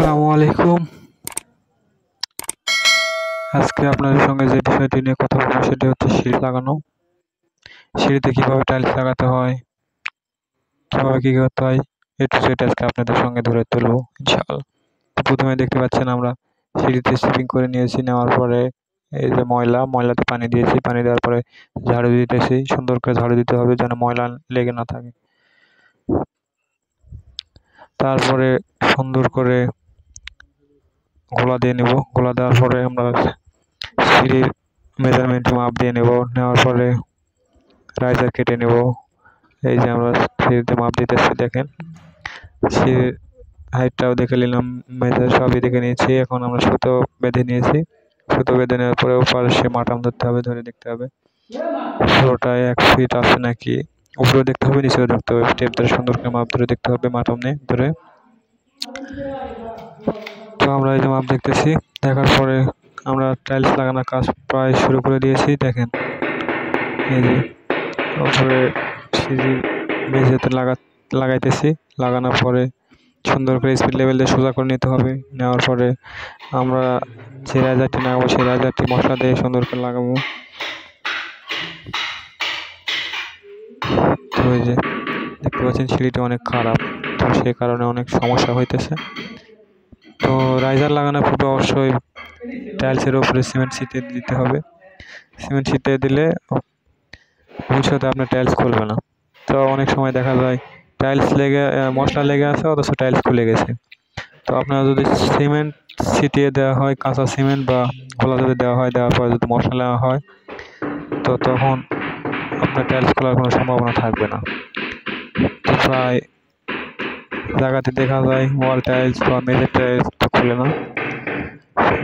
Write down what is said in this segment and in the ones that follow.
আসসালামু আলাইকুম। আজকে আপনাদের সঙ্গে যে বিষয়টি নিয়ে কথা বলবো সেটি হচ্ছে সিঁড়ি লাগানো। সিঁড়িতে কিভাবে টাইলস লাগাতে হয়, কিভাবে কি করতে হয়, সেটা আজকে আপনাদের সঙ্গে ধরে তুলবো ইনশাআল্লাহ। তো প্রথমে দেখতে পাচ্ছেন আমরা সিঁড়িতে সুইপিং করে নিয়েছি, নেওয়ার পরে এই যে ময়লাতে পানি দিয়েছি, পানি দেওয়ার পরে ঝাড়ু দিতেছি। সুন্দর করে ঝাড়ু দিতে হবে যেন ময়লা লেগে না থাকে। তারপরে সুন্দর করে ঘোলা দিয়ে নেব। ঘোলা দেওয়ার পরে আমরা সিঁড়ির মেজারমেন্ট মাপ দিয়ে নেওয়ার পরে রাইজার কেটে নেব। এই যে আমরা সিঁড়িতে মাপ দিতেছি, দেখেন সিঁড়ির হাইটটাও দেখে নিলাম, মেজার সবই দেখে নিয়েছি। এখন আমরা সুতো বেঁধে নিয়েছি। সুতো বেঁধে নেওয়ার পরে পাশে মাটাম ধরতে হবে, ধরে দেখতে হবে পুরোটায় 1 ফিট আছে নাকি। উপরেও দেখতে হবে, নিচেও দেখতে হবে। টেপ ধরে সুন্দর করে মাপ ধরে দেখতে হবে, মাটাম নিয়ে ধরে। তো আমরা এই যে মাপ দেখতেছি, দেখার পরে আমরা টাইলস লাগানোর কাজ প্রায় শুরু করে দিয়েছি। দেখেন এই যে উপরে সিঁড়ির মেঝেতে লাগাইতেছি। লাগানোর পরে সুন্দর করে স্পিড লেভেল দিয়ে সোজা করে নিতে হবে। নেওয়ার পরে আমরা যে রাইজারটি লাগাবো সেই রাইজারটি মশলা দিয়ে সুন্দর করে লাগাবো। তো এই যে দেখতে পাচ্ছেন সিঁড়িটা অনেক খারাপ, তো সেই কারণে অনেক সমস্যা হইতেছে। তো রাইজার লাগানোর পূর্বে অবশ্যই টাইলসের উপরে সিমেন্ট ছিটিয়ে দিতে হবে। সিমেন্ট ছিটিয়ে দিলে ভবিষ্যতে আপনার টাইলস খুলবে না। তো অনেক সময় দেখা যায় টাইলস মশলা লেগে আছে অথচ টাইলস খুলে গেছে। তো আপনার যদি সিমেন্ট ছিটিয়ে দেওয়া হয়, কাঁচা সিমেন্ট বা খোলা যদি দেওয়া হয়, দেওয়ার পরে যদি মশলা নেওয়া হয়, তো তখন আপনার টাইলস খোলার কোনো সম্ভাবনা থাকবে না। তো প্রায় জায়গাতে দেখা যায় ওয়াল টাইলস বা মেঝের টাইলস তো খুলে না।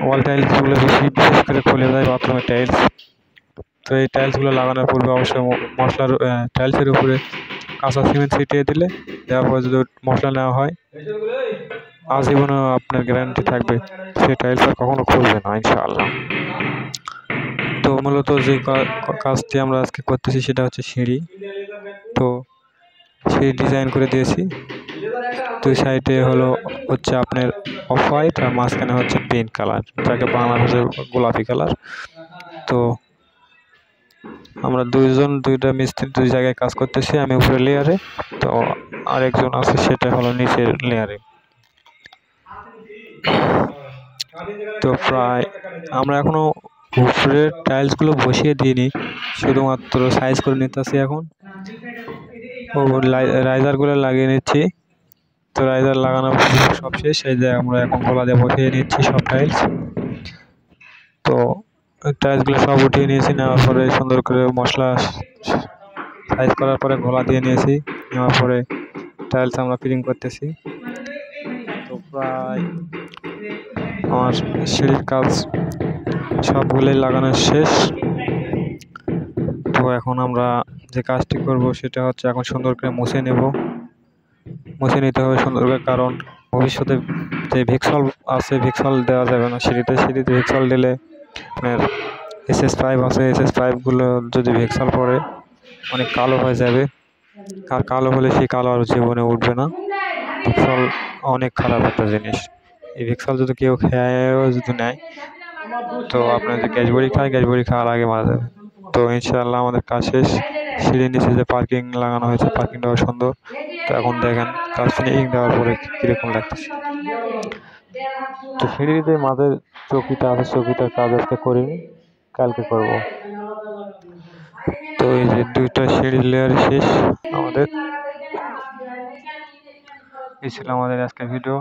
ওয়াল টাইলসগুলো বিশেষ করে খুলে যায় বাথরুমের টাইলস। তো এই টাইলসগুলো লাগানোর পূর্বে অবশ্যই টাইলসের উপরে কাঁচা সিমেন্ট ছিটিয়ে দেওয়ার পরে যদি মশলা নেওয়া হয়, আজীবনও আপনার গ্যারান্টি থাকবে সেই টাইলস আর কখনো খুলবে না ইনশাআল্লাহ। তো মূলত যে কাজটি আমরা আজকে করতেছি সেটা হচ্ছে সিঁড়ি। তো সিঁড়ি ডিজাইন করে দিয়েছি। 2 সাইডে হচ্ছে আপনার অফ হোয়াইট আর মাঝখানে হচ্ছে পিঙ্ক কালার, যাকে বাংলা ভাষায় গোলাপি কালার। তো আমরা দুইটা মিস্ত্রি 2 জায়গায় কাজ করতেছি। আমি উপরে লেয়ারে, তো আরেকজন আছে সেটা নিচের লেয়ারে। তো প্রায় আমরা এখনো উপরে টাইলসগুলো বসিয়ে দিইনি, শুধুমাত্র সাইজ করে নিতেছি এখন। ও রাইজারগুলো লাগিয়ে নিচ্ছি। তো রাইজার লাগানো সব শেষ। এই যে আমরা এখন গলা দিয়ে বসিয়ে নিচ্ছি সব টাইলস। তো টাইলসগুলো সব উঠিয়ে নিয়েছি, নেওয়ার পরে সুন্দর করে মশলা সাইজ করার পরে গলা দিয়ে নিয়েছি। নেওয়ার পরে টাইলস আমরা ফিটিং করতেছি। তো প্রায় আমার সিঁড়ির কাজ সবগুলোই লাগানো শেষ। তো এখন আমরা যে কাজটি করব সেটা হচ্ছে এখন সুন্দর করে মুছে নিতে হবে সুন্দর করে, কারণ ভবিষ্যতে যে ভিক্সল আছে, ভিক্সল দেওয়া যাবে না সিঁড়িতে ভিক্সল দিলে আপনার SS5 আছে, SS5গুলো যদি ভিক্সল পড়ে অনেক কালো হয়ে যাবে। আর কালো হলে সেই কালো আর জীবনে উঠবে না। ভিক্সল অনেক খারাপ একটা জিনিস। এই ভিক্সল যদি কেউ যদি নেয়, তো আপনার যে গ্যাস বড়ি খাওয়ার আগে মারা যাবে। তো ইনশাআল্লাহ আমাদের কাজ শেষ। সিঁড়ির নিচে যে পার্কিং লাগানো হয়েছে, পার্কিংটাও সুন্দর। তো এখন দেখেন কাজ ফিনিশিং দেওয়ার পরে কিরকম লাগতেছে। তো সিঁড়িতে মাঝের চৌকিটা আছে, চৌকিটার কাজ আজকে করিনি, কালকে করব। তো এই যে 2টা সিঁড়ির লেয়ার শেষ আমাদের। এই ছিল আমাদের আজকের ভিডিও।